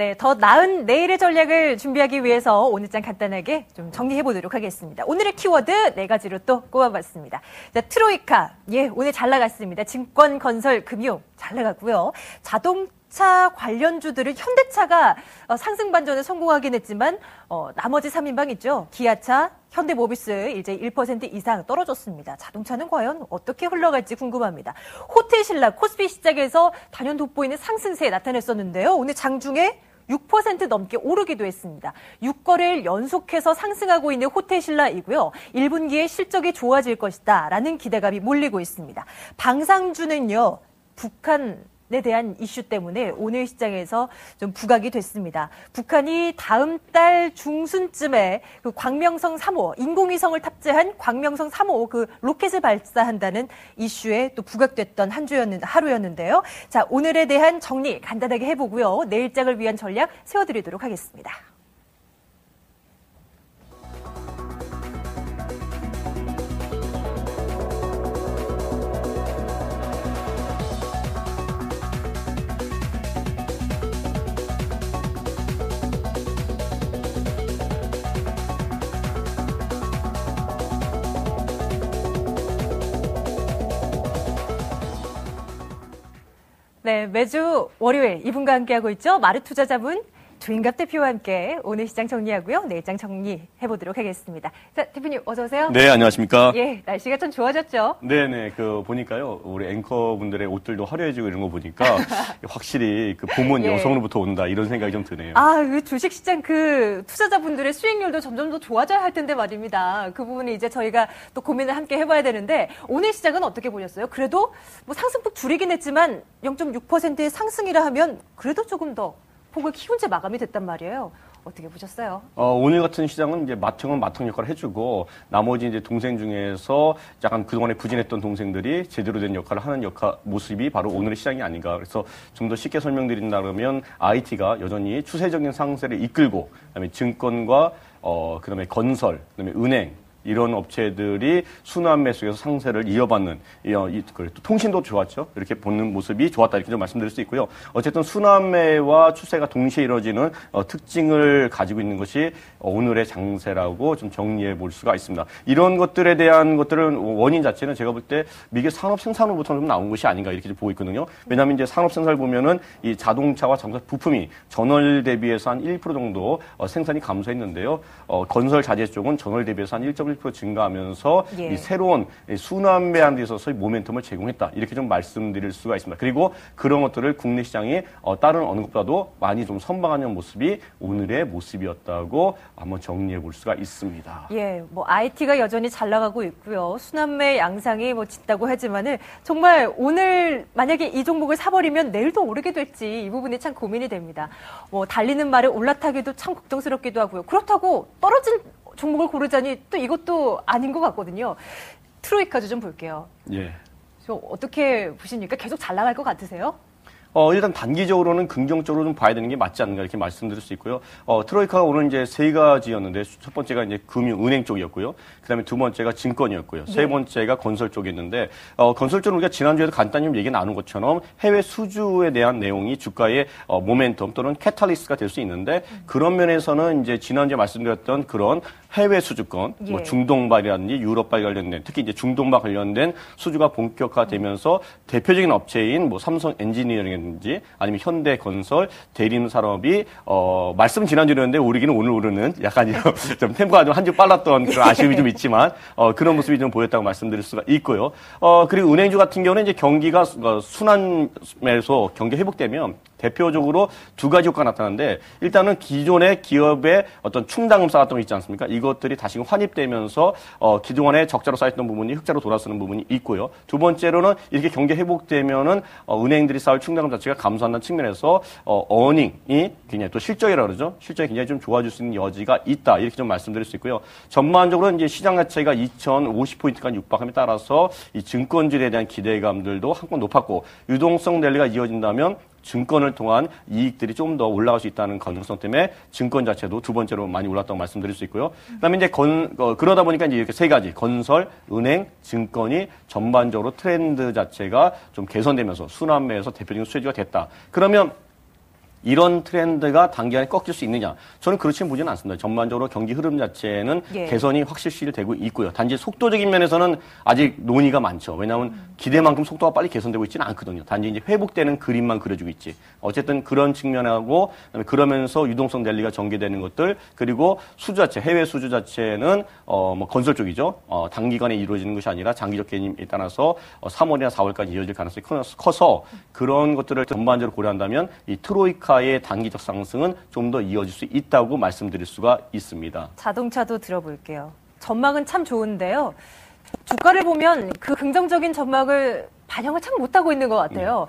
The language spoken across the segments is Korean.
네, 더 나은 내일의 전략을 준비하기 위해서 오늘장 간단하게 좀 정리해보도록 하겠습니다. 오늘의 키워드 4가지로 또 꼽아봤습니다. 자, 트로이카. 예, 오늘 잘 나갔습니다. 증권, 건설, 금융 잘 나갔고요. 자동차 관련주들은 현대차가 상승 반전에 성공하긴 했지만 나머지 3인방 있죠. 기아차, 현대모비스 이제 1% 이상 떨어졌습니다. 자동차는 과연 어떻게 흘러갈지 궁금합니다. 호텔신라, 코스피 시작에서 단연 돋보이는 상승세 나타냈었는데요. 오늘 장중에 6% 넘게 오르기도 했습니다. 6거래일 연속해서 상승하고 있는 호텔신라이고요. 1분기에 실적이 좋아질 것이다 라는 기대감이 몰리고 있습니다. 방상주는요. 북한에 대한 이슈 때문에 오늘 시장에서 좀 부각이 됐습니다. 북한이 다음 달 중순쯤에 그 광명성 3호 인공위성을 탑재한 광명성 3호 그 로켓을 발사한다는 이슈에 또 부각됐던 하루였는데요. 자, 오늘에 대한 정리 간단하게 해보고요. 내일장을 위한 전략 세워드리도록 하겠습니다. 네, 매주 월요일 이분과 함께하고 있죠. 마르투자자문 조인갑 대표와 함께 오늘 시장 정리하고요. 내일장 정리해보도록 하겠습니다. 자, 대표님 어서 오세요. 네, 안녕하십니까. 예, 날씨가 좀 좋아졌죠? 네네, 보니까요, 우리 앵커분들의 옷들도 화려해지고 이런 거 보니까 확실히 그 봄은 예. 여성으로부터 온다 이런 생각이 좀 드네요. 그 주식시장 투자자분들의 수익률도 점점 더 좋아져야 할 텐데 말입니다. 그 부분이 이제 저희가 또 고민을 함께 해봐야 되는데 오늘 시장은 어떻게 보셨어요? 그래도 뭐 상승폭 줄이긴 했지만 0.6%의 상승이라 하면 그래도 조금 더 폭을 키운 채 마감이 됐단 말이에요. 어떻게 보셨어요? 오늘 같은 시장은 이제 마탱은 마탱 역할을 해주고 나머지 이제 동생 중에서 약간 그동안에 부진했던 동생들이 제대로 된 역할을 하는 모습이 바로 오늘의 시장이 아닌가. 그래서 좀 더 쉽게 설명드린다 그러면 IT가 여전히 추세적인 상세를 이끌고 그다음에 증권과 그다음에 건설, 그다음에 은행 이런 업체들이 순환 매수에서 상세를 이어받는, 통신도 좋았죠. 이렇게 보는 모습이 좋았다. 이렇게 좀 말씀드릴 수 있고요. 어쨌든 순환매와 추세가 동시에 이루어지는 특징을 가지고 있는 것이 오늘의 장세라고 좀 정리해 볼 수가 있습니다. 이런 것들에 대한 것들은 원인 자체는 제가 볼 때 미국 산업 생산으로부터 좀 나온 것이 아닌가 이렇게 좀 보고 있거든요. 왜냐하면 이제 산업 생산을 보면은 이 자동차와 자동차 부품이 전월 대비해서 한 1% 정도 생산이 감소했는데요. 건설 자재 쪽은 전월 대비해서 한 1.1% 증가하면서 이 새로운 순환매하는 데 있어서 모멘텀을 제공했다. 이렇게 좀 말씀드릴 수가 있습니다. 그리고 그런 것들을 국내 시장이 다른 어느 것보다도 많이 좀 선방하는 모습이 오늘의 모습이었다고 한번 정리해 볼 수가 있습니다. 예, 뭐 IT가 여전히 잘 나가고 있고요. 순환매 양상이 뭐 짙다고 하지만은 정말 오늘 만약에 이 종목을 사버리면 내일도 오르게 될지 이 부분이 참 고민이 됩니다. 뭐 달리는 말에 올라타기도 참 걱정스럽기도 하고요. 그렇다고 떨어진 종목을 고르자니 또 이것도 아닌 것 같거든요. 트로이카주 좀 볼게요. 예. 저 어떻게 보십니까? 계속 잘 나갈 것 같으세요? 일단 단기적으로는 긍정적으로 좀 봐야 되는 게 맞지 않는가 이렇게 말씀드릴 수 있고요. 트로이카가 오늘 이제 3가지였는데 첫 번째가 이제 은행 쪽이었고요. 그다음에 두 번째가 증권이었고요. 세 번째가 건설 쪽이었는데 건설 쪽은 우리가 지난주에도 간단히 좀 얘기 나눈 것처럼 해외 수주에 대한 내용이 주가의 모멘텀 또는 캐탈리스트가 될 수 있는데 그런 면에서는 이제 지난주에 말씀드렸던 그런 해외 수주권, 뭐 중동발이라든지 유럽발 관련된 특히 이제 중동발 관련된 수주가 본격화되면서 대표적인 업체인 뭐 삼성 엔지니어링이라든지 아니면 현대건설, 대림산업이 말씀 지난주였는데 오르기는 오늘 오르는 약간 좀 템포가 좀 한 주 빨랐던 그런 아쉬움이 좀 있지만 그런 모습이 좀 보였다고 말씀드릴 수가 있고요. 그리고 은행주 같은 경우는 이제 경기가 순환매에서 경기 회복되면 대표적으로 두 가지 효과가 나타나는데 일단은 기존의 기업의 어떤 충당금 쌓았던 거 있지 않습니까? 이것들이 다시 환입되면서 기존에 적자로 쌓였던 부분이 흑자로 돌아서는 부분이 있고요. 두 번째로는 이렇게 경기 회복되면은 은행들이 쌓을 충당금 자체가 감소한다는 측면에서 어닝이 굉장히 또 실적이라고 그러죠. 실적이 굉장히 좀 좋아질 수 있는 여지가 있다. 이렇게 좀 말씀드릴 수 있고요. 전반적으로 이제 시장 자체가 2050포인트까지 육박함에 따라서 이 증권주에 대한 기대감들도 한껏 높았고 유동성 랠리가 이어진다면 증권을 통한 이익들이 좀 더 올라갈 수 있다는 가능성 때문에 증권 자체도 두 번째로 많이 올랐다고 말씀드릴 수 있고요. 그다음에 이제 그러다 보니까 이제 이렇게 세 가지 건설, 은행, 증권이 전반적으로 트렌드 자체가 좀 개선되면서 순환매에서 대표적인 수혜주가 됐다. 그러면 이런 트렌드가 단기간에 꺾일 수 있느냐? 저는 그렇지는 보지는 않습니다. 전반적으로 경기 흐름 자체는 예. 개선이 확실시 되고 있고요. 단지 속도적인 면에서는 아직 논의가 많죠. 왜냐하면 기대만큼 속도가 빨리 개선되고 있지는 않거든요. 단지 이제 회복되는 그림만 그려주고 있지. 어쨌든 그런 측면하고 그다음에 그러면서 유동성 랠리가 전개되는 것들 그리고 수주 자체, 해외 수주 자체는 뭐 건설 쪽이죠. 단기간에 이루어지는 것이 아니라 장기적 개념에 따라서 3월이나 4월까지 이어질 가능성이 커서 그런 것들을 전반적으로 고려한다면 이 트로이카의 단기적 상승은 좀 더 이어질 수 있다고 말씀드릴 수가 있습니다. 자동차도 들어볼게요. 전망은 참 좋은데요. 주가를 보면 그 긍정적인 전망을 반영을 참 못하고 있는 것 같아요.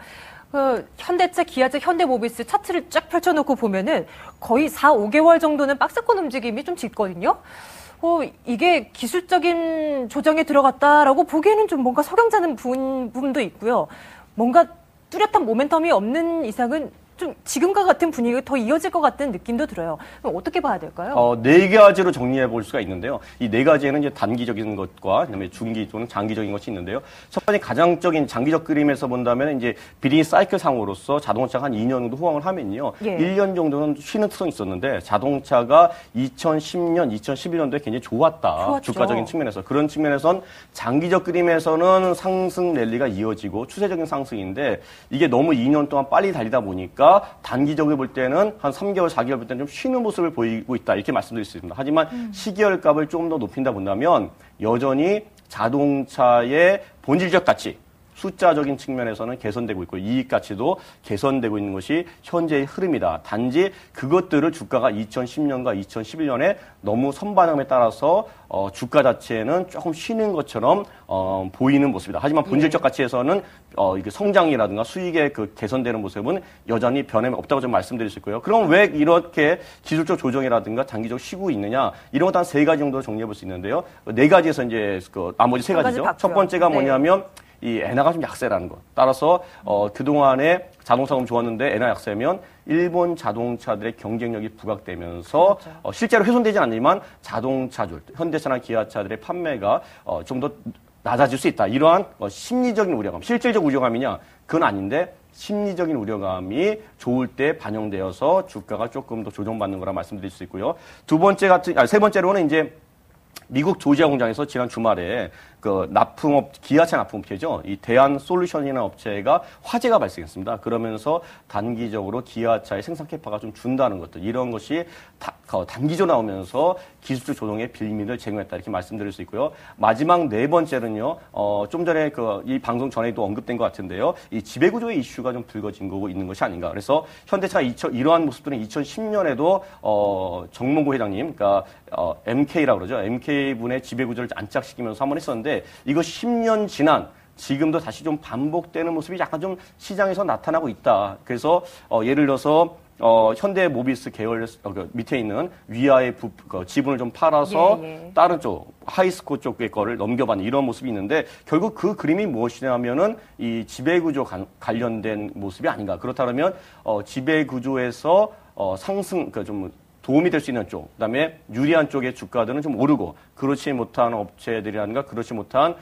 현대차, 기아차, 현대모비스 차트를 쫙 펼쳐놓고 보면은 거의 4, 5개월 정도는 박스권 움직임이 좀 짙거든요. 이게 기술적인 조정에 들어갔다라고 보기에는 좀 뭔가 석양자는 부분도 있고요. 뭔가 뚜렷한 모멘텀이 없는 이상은 좀 지금과 같은 분위기가 더 이어질 것 같은 느낌도 들어요. 그럼 어떻게 봐야 될까요? 네 가지로 정리해 볼 수가 있는데요. 이 네 가지에는 이제 단기적인 것과 그다음에 중기 또는 장기적인 것이 있는데요. 첫 번째 가장적인 장기적 그림에서 본다면 이제 비즈니스 사이클 상으로서 자동차가 한 2년 정도 호황을 하면요. 예. 1년 정도는 쉬는 특성이 있었는데 자동차가 2010년, 2011년도에 굉장히 좋았다. 좋았죠. 주가적인 측면에서. 그런 측면에선 장기적 그림에서는 상승 랠리가 이어지고 추세적인 상승인데 이게 너무 2년 동안 빨리 달리다 보니까 단기적으로 볼 때는 한 3개월, 4개월 볼 때는 좀 쉬는 모습을 보이고 있다. 이렇게 말씀드릴 수 있습니다. 하지만 시기열값을 좀 더 높인다 본다면 여전히 자동차의 본질적 가치, 숫자적인 측면에서는 개선되고 있고 이익 가치도 개선되고 있는 것이 현재의 흐름이다. 단지 그것들을 주가가 2010년과 2011년에 너무 선반영에 따라서 주가 자체는 조금 쉬는 것처럼 보이는 모습이다. 하지만 본질적 가치에서는 이게 성장이라든가 수익의 그 개선되는 모습은 여전히 변함이 없다고 좀 말씀드릴 수 있고요. 그럼 왜 이렇게 기술적 조정이라든가 장기적 쉬고 있느냐? 이런 것도 한 세 가지 정도 정리해 볼 수 있는데요. 네 가지에서 이제 그 나머지 세 가지죠. 첫 번째가 뭐냐면 이 엔화가 좀 약세라는 것. 따라서 그동안에 자동차가 좀 좋았는데 엔화 약세면 일본 자동차들의 경쟁력이 부각되면서 그렇죠. 실제로 훼손되지 않지만 자동차주, 현대차나 기아차들의 판매가 좀 더 낮아질 수 있다. 이러한 심리적인 우려감, 실질적 우려감이냐? 그건 아닌데 심리적인 우려감이 좋을 때 반영되어서 주가가 조금 더 조정받는 거라 말씀드릴 수 있고요. 세 번째로는 이제 미국 조지아 공장에서 지난 주말에 그 기아차 납품업체죠. 이 대한솔루션이라는 업체가 화재가 발생했습니다. 그러면서 단기적으로 기아차의 생산 캐파가 좀 준다는 것들 이런 것이 단기적으로 나오면서 기술적 조정의 빌미를 제공했다 이렇게 말씀드릴 수 있고요. 마지막 네 번째는요. 좀 전에 이 방송 전에도 언급된 것 같은데요. 이 지배구조의 이슈가 좀 불거진 거고 있는 것이 아닌가. 그래서 현대차가 이러한 모습들은 2010년에도 정몽구 회장님, 그러니까 MK라고 그러죠. MK분의 지배구조를 안착시키면서 한번 했었는데 이거 10년 지난 지금도 다시 좀 반복되는 모습이 약간 좀 시장에서 나타나고 있다. 그래서 예를 들어서 현대모비스 계열 밑에 있는 위아의 지분을 좀 팔아서 다른 쪽 하이스코 쪽의 거를 넘겨받는 이런 모습이 있는데 결국 그 그림이 무엇이냐면은 이 지배구조 관련된 모습이 아닌가. 그렇다면 지배구조에서 상승 좀 도움이 될 수 있는 쪽, 그다음에 유리한 쪽의 주가들은 좀 오르고 그렇지 못한 업체들이라든가 그렇지 못한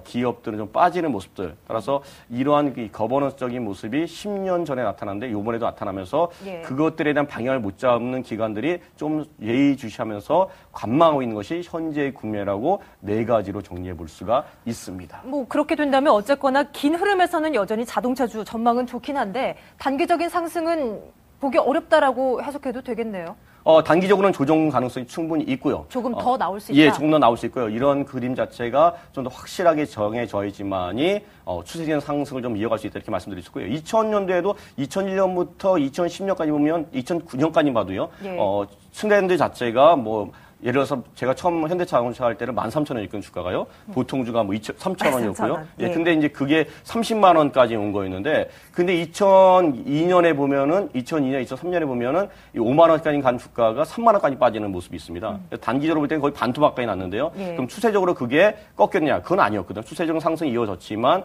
기업들은 좀 빠지는 모습들. 따라서 이러한 이 거버넌스적인 모습이 10년 전에 나타났는데 이번에도 나타나면서 그것들에 대한 방향을 못 잡는 기관들이 좀 예의주시하면서 관망하고 있는 것이 현재의 국면이라고 네 가지로 정리해 볼 수가 있습니다. 뭐 그렇게 된다면 어쨌거나 긴 흐름에서는 여전히 자동차주 전망은 좋긴 한데 단기적인 상승은 보기 어렵다라고 해석해도 되겠네요. 단기적으로는 조정 가능성이 충분히 있고요. 조금 더 나올 수 있다? 예, 조금 더 나올 수 있고요. 이런 그림 자체가 좀 더 확실하게 정해져야지만이 추세적인 상승을 좀 이어갈 수 있다 이렇게 말씀드릴 수 있고요. 2000년도에도 2001년부터 2010년까지 보면 2009년까지 봐도요. 트렌드 자체가 예를 들어서 제가 처음 현대차 자동차 할 때는 13,000원이었던 주가가요. 보통 주가 3,000원이었고요. 근데 이제 그게 30만 원까지 온 거였는데 근데 2002년에 보면은 2002년, 2003년에 보면은 5만 원까지 간 주가가 3만 원까지 빠지는 모습이 있습니다. 단기적으로 볼 때는 거의 반토막까지 났는데요. 그럼 추세적으로 그게 꺾였냐? 그건 아니었거든요. 추세적인 상승이 이어졌지만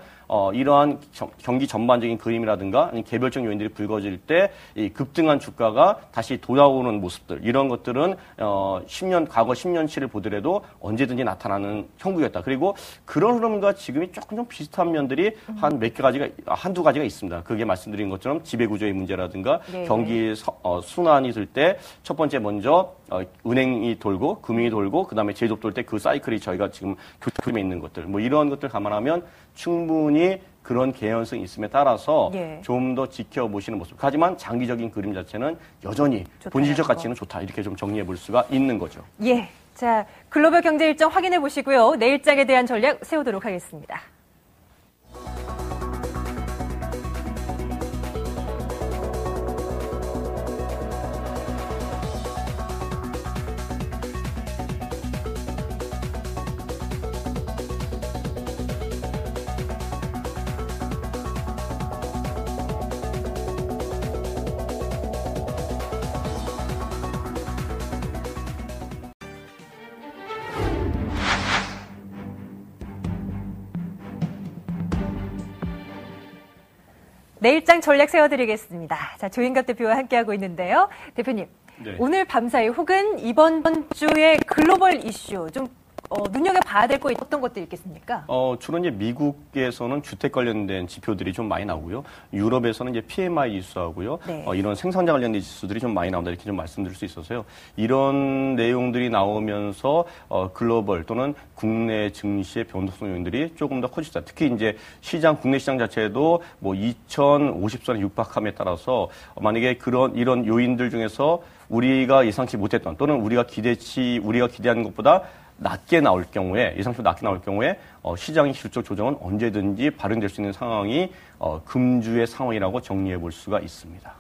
이러한 경기 전반적인 그림이라든가 아니면 개별적 요인들이 불거질 때 이 급등한 주가가 다시 돌아오는 모습들 이런 것들은 10년 그러면 과거 10년치를 보더라도 언제든지 나타나는 형국이었다. 그리고 그런 흐름과 지금이 조금 좀 비슷한 면들이 한두 가지가 있습니다. 그게 말씀드린 것처럼 지배구조의 문제라든가 네. 경기 순환이 들 때 첫 번째 먼저 은행이 돌고 금융이 돌고 그다음에 제조업 돌 때 그 사이클이 저희가 지금 교통에 있는 것들 뭐 이런 것들 감안하면 충분히 그런 개연성이 있음에 따라서 예. 좀 더 지켜보시는 모습. 하지만 장기적인 그림 자체는 여전히 본질적 가치는 좋다. 이렇게 좀 정리해 볼 수가 있는 거죠. 예. 자, 글로벌 경제 일정 확인해 보시고요. 내일장에 대한 전략 세우도록 하겠습니다. 내일장 전략 세워드리겠습니다. 자, 조인갑 대표와 함께하고 있는데요. 대표님, 네. 오늘 밤사이 혹은 이번 주에 글로벌 이슈 좀 눈여겨봐야 될 거 어떤 것들이 있겠습니까? 주로 이제 미국에서는 주택 관련된 지표들이 좀 많이 나오고요. 유럽에서는 이제 PMI 지수하고요. 네. 이런 생산자 관련된 지수들이 좀 많이 나온다. 이렇게 좀 말씀드릴 수 있어서요. 이런 내용들이 나오면서 글로벌 또는 국내 증시의 변동성 요인들이 조금 더 커질 수 있다. 특히 이제 국내 시장 자체도 뭐 2050선에 육박함에 따라서 만약에 이런 요인들 중에서 우리가 예상치 못했던 또는 우리가 기대한 것보다 낮게 나올 경우에, 예상치보다 낮게 나올 경우에, 시장의 실적 조정은 언제든지 발생될 수 있는 상황이, 금주의 상황이라고 정리해 볼 수가 있습니다.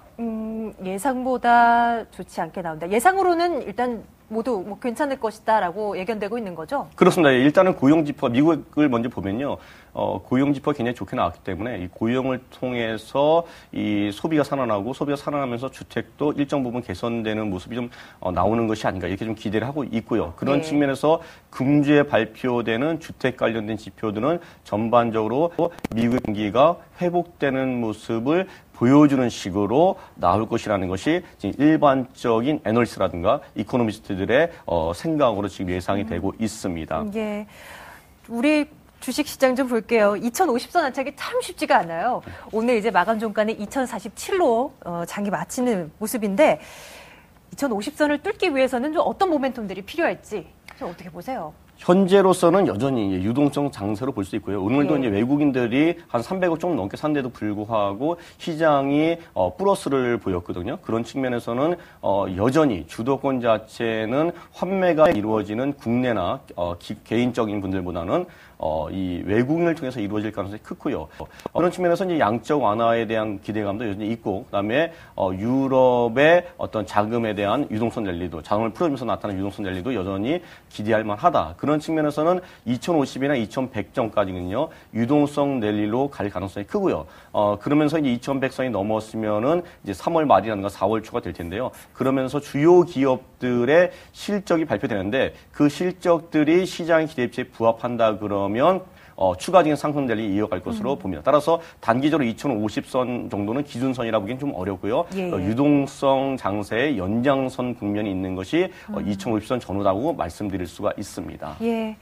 예상보다 좋지 않게 나온다. 예상으로는 일단 모두 뭐 괜찮을 것이다라고 예견되고 있는 거죠? 그렇습니다. 일단은 고용지표가 미국을 먼저 보면요. 고용지표가 굉장히 좋게 나왔기 때문에 이 고용을 통해서 이 소비가 살아나면서 주택도 일정 부분 개선되는 모습이 좀 나오는 것이 아닌가 이렇게 좀 기대를 하고 있고요. 그런 네. 측면에서 금주에 발표되는 주택 관련된 지표들은 전반적으로 미국의 경기가 회복되는 모습을 보여주는 식으로 나올 것이라는 것이 지금 일반적인 애널리스트라든가 이코노미스트들의 생각으로 지금 예상이 되고 있습니다. 예. 우리 주식시장 좀 볼게요. 2050선 안착이 참 쉽지가 않아요. 오늘 이제 마감 종가는 2047로 장이 마치는 모습인데 2050선을 뚫기 위해서는 좀 어떤 모멘텀들이 필요할지 좀 어떻게 보세요? 현재로서는 여전히 유동성 장세로 볼 수 있고요. 오늘도 예. 이제 외국인들이 한 300억 조금 넘게 산데도 불구하고 시장이 플러스를 보였거든요. 그런 측면에서는 여전히 주도권 자체는 환매가 이루어지는 국내나 개인적인 분들보다는 이 외국인을 통해서 이루어질 가능성이 크고요. 그런 측면에서 이제 양적 완화에 대한 기대감도 여전히 있고, 그다음에 유럽의 어떤 자금에 대한 유동성 랠리도, 자금을 풀어주면서 나타나는 유동성 랠리도 여전히 기대할 만하다. 그런 측면에서는 2050이나 2100전까지는요 유동성 랠리로 갈 가능성이 크고요. 그러면서 이제 2100선이 넘었으면은 이제 3월 말이라든가 4월 초가 될 텐데요. 그러면서 주요 기업들의 실적이 발표되는데 그 실적들이 시장의 기대치에 부합한다 그러면 추가적인 상승 랠리 이어갈 것으로 봅니다. 따라서 단기적으로 2050선 정도는 기준선이라 보기엔 좀 어렵고요. 예. 유동성 장세의 연장선 국면이 있는 것이 2050선 전후라고 말씀드릴 수가 있습니다. 예.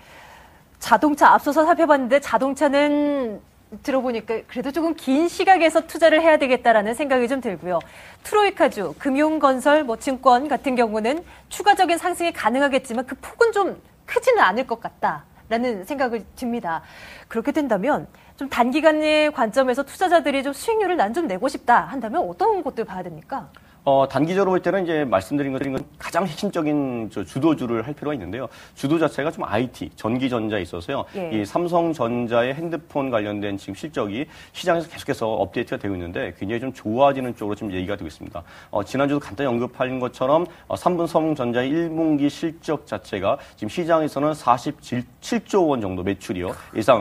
자동차 앞서서 살펴봤는데 자동차는 들어보니까 그래도 조금 긴 시각에서 투자를 해야 되겠다라는 생각이 좀 들고요. 트로이카주, 금융건설, 증권 같은 경우는 추가적인 상승이 가능하겠지만 그 폭은 좀 크지는 않을 것 같다라는 생각을 듭니다. 그렇게 된다면 좀 단기간의 관점에서 투자자들이 좀 수익률을 난 좀 내고 싶다 한다면 어떤 것들 봐야 됩니까? 단기적으로 볼 때는 이제 말씀드린 건 가장 핵심적인 주도주를 할 필요가 있는데요. 주도 자체가 좀 IT, 전기전자에 있어서요. 예. 이 삼성전자의 핸드폰 관련된 지금 실적이 시장에서 계속해서 업데이트가 되고 있는데 굉장히 좀 좋아지는 쪽으로 지금 얘기가 되고 있습니다. 지난주도 간단히 언급한 것처럼 삼성전자의 1분기 실적 자체가 지금 시장에서는 47조 원 정도 매출이요.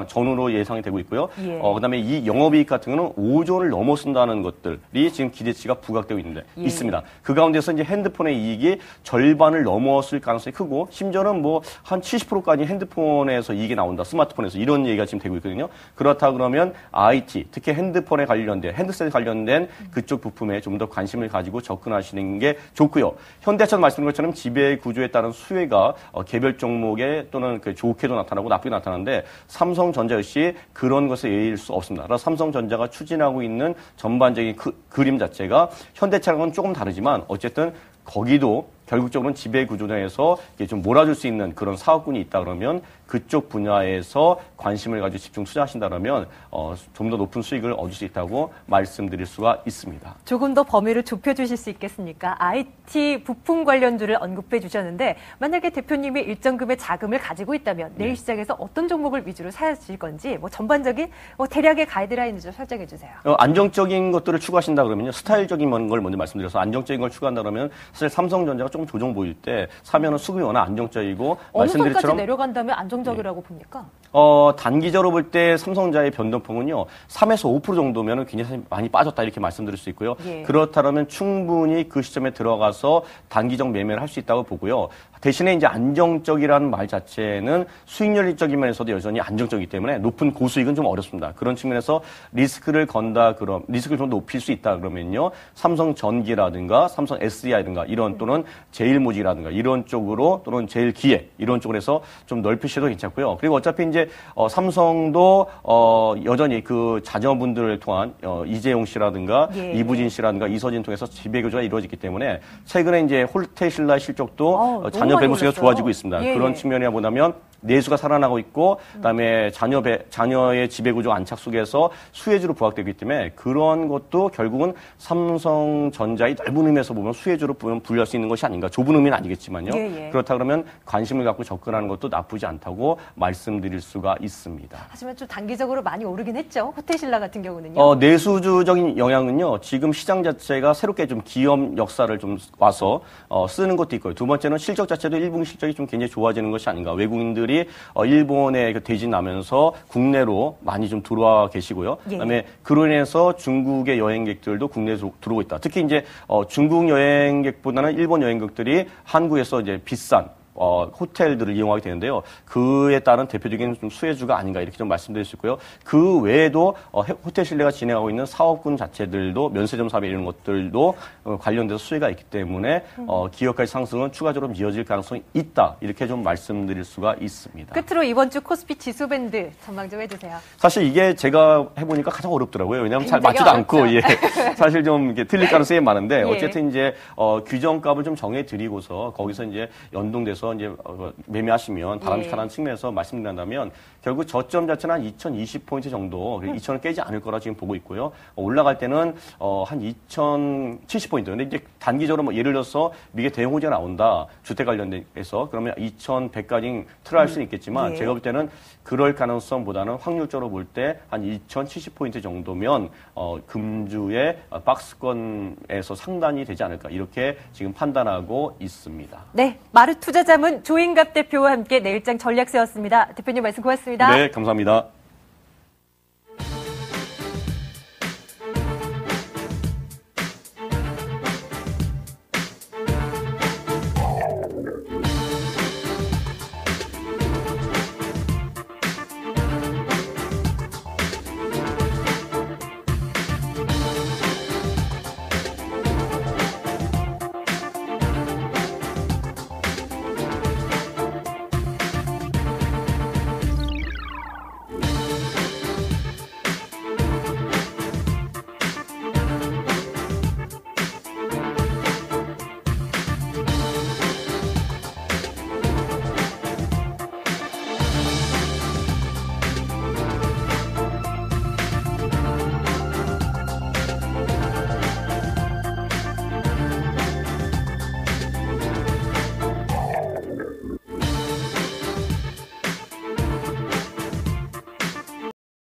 전후로 예상이 되고 있고요. 예. 그다음에 이 영업이익 같은 경우는 5조를 넘어선다는 것들이 지금 기대치가 부각되고 있는데 예. 있습니다. 그 가운데서 이제 핸드폰의 이익이 절반을 넘었을 가능성이 크고 심지어는 뭐 한 70%까지 핸드폰에서 이익이 나온다. 스마트폰에서 이런 얘기가 지금 되고 있거든요. 그렇다 그러면 IT, 특히 핸드폰에 관련된 핸드셋에 관련된 그쪽 부품에 좀 더 관심을 가지고 접근하시는 게 좋고요. 현대차도 말씀드린 것처럼 지배 구조에 따른 수혜가 개별 종목에 또는 그 좋게도 나타나고 나쁘게 나타나는데 삼성전자 역시 그런 것에 예의일 수 없습니다. 그래서 삼성전자가 추진하고 있는 전반적인 그림 자체가 현대차랑은 조금 다르지만 어쨌든 거기도 결국적으로는 지배 구조 내에서 좀 몰아줄 수 있는 그런 사업군이 있다 그러면 그쪽 분야에서 관심을 가지고 집중 투자하신다 그러면 좀 더 높은 수익을 얻을 수 있다고 말씀드릴 수가 있습니다. 조금 더 범위를 좁혀주실 수 있겠습니까? IT 부품 관련주를 언급해 주셨는데 만약에 대표님이 일정금의 자금을 가지고 있다면 내일 시장에서 어떤 종목을 위주로 사실 건지 뭐 전반적인 대략의 가이드라인을 좀 설정해 주세요. 안정적인 것들을 추구하신다 그러면요. 스타일적인 걸 먼저 말씀드려서 안정적인 걸 추구한다 그러면 사실 삼성전자가 조금 조정 보일 때 사면은 수급이 워낙 안정적이고 어느 선까지 내려간다면 안정적이라고 봅니까? 단기적으로 볼 때 삼성전자의 변동폭은요. 3에서 5% 정도면 굉장히 많이 빠졌다 이렇게 말씀드릴 수 있고요. 예. 그렇다면 충분히 그 시점에 들어가서 단기적 매매를 할 수 있다고 보고요. 대신에 이제 안정적이라는 말 자체는 수익률적인 면에서도 여전히 안정적이기 때문에 높은 고수익은 좀 어렵습니다. 그런 측면에서 리스크를 건다 그럼 리스크를 좀 높일 수 있다 그러면요. 삼성전기라든가 삼성 SDI라든가 이런 또는 제일모직이라든가 이런 쪽으로 또는 제일기획 이런 쪽으로 해서 좀 넓히셔도 괜찮고요. 그리고 어차피 이제 삼성도 여전히 그 자녀분들을 통한 이재용 씨라든가 예. 이부진 씨라든가 이서진 통해서 지배 교조가 이루어지기 때문에 최근에 이제 홀테슬라 실적도 자녀 배분수가 좋아지고 있습니다. 예. 그런 측면에 보면 내수가 살아나고 있고 그다음에 자녀의 지배구조 안착 속에서 수혜주로 부각되기 때문에 그런 것도 결국은 삼성전자의 넓은 의미에서 보면 수혜주로 분류할 수 있는 것이 아닌가. 좁은 의미는 아니겠지만요. 예. 그렇다 그러면 관심을 갖고 접근하는 것도 나쁘지 않다고 말씀드릴 수가 있습니다. 하지만 좀 단기적으로 많이 오르긴 했죠. 호텔신라 같은 경우는요. 내수주적인 영향은요. 지금 시장 자체가 새롭게 좀 기업 역사를 좀 와서 쓰는 것도 있고요. 두 번째는 실적 자체도 1분기 실적이 좀 굉장히 좋아지는 것이 아닌가. 외국인들이 일본에 대진 나면서 국내로 많이 좀 들어와 계시고요. 예. 그다음에 그로 인해서 중국의 여행객들도 국내에 들어오고 있다. 특히 이제 중국 여행객보다는 일본 여행객들이 한국에서 이제 비싼 호텔들을 이용하게 되는데요. 그에 따른 대표적인 좀 수혜주가 아닌가 이렇게 좀 말씀드릴 수 있고요. 그 외에도 호텔신뢰가 진행하고 있는 사업군 자체들도 면세점 사업 이런 것들도 관련돼서 수혜가 있기 때문에 기업가의 상승은 추가적으로 이어질 가능성이 있다. 이렇게 좀 말씀드릴 수가 있습니다. 끝으로 이번 주 코스피 지수 밴드 전망 좀 해주세요. 사실 이게 제가 해보니까 가장 어렵더라고요. 왜냐하면 잘 맞지도 않고 사실 좀 이렇게 틀릴 가능성이 많은데 어쨌든 이제 규정값을 좀 정해드리고서 거기서 이제 연동돼서 이제 매매하시면 바람직하다는 측면에서 말씀드린다면 결국 저점 자체는 한 2020포인트 정도, 2000을 깨지 않을 거라 지금 보고 있고요. 올라갈 때는 한 2070포인트. 근데 이제 단기적으로 뭐 예를 들어서 미국의 대형 호재가 나온다. 주택 관련돼서 그러면 2100까지 틀어할 수는 있겠지만 제가 볼 때는 그럴 가능성보다는 확률적으로 볼 때 한 2070포인트 정도면 금주의 박스권에서 상단이 되지 않을까 이렇게 지금 판단하고 있습니다. 네, 마르투자자문 조인갑 대표와 함께 내일장 전략 세웠습니다. 대표님 말씀 고맙습니다. 네, 감사합니다.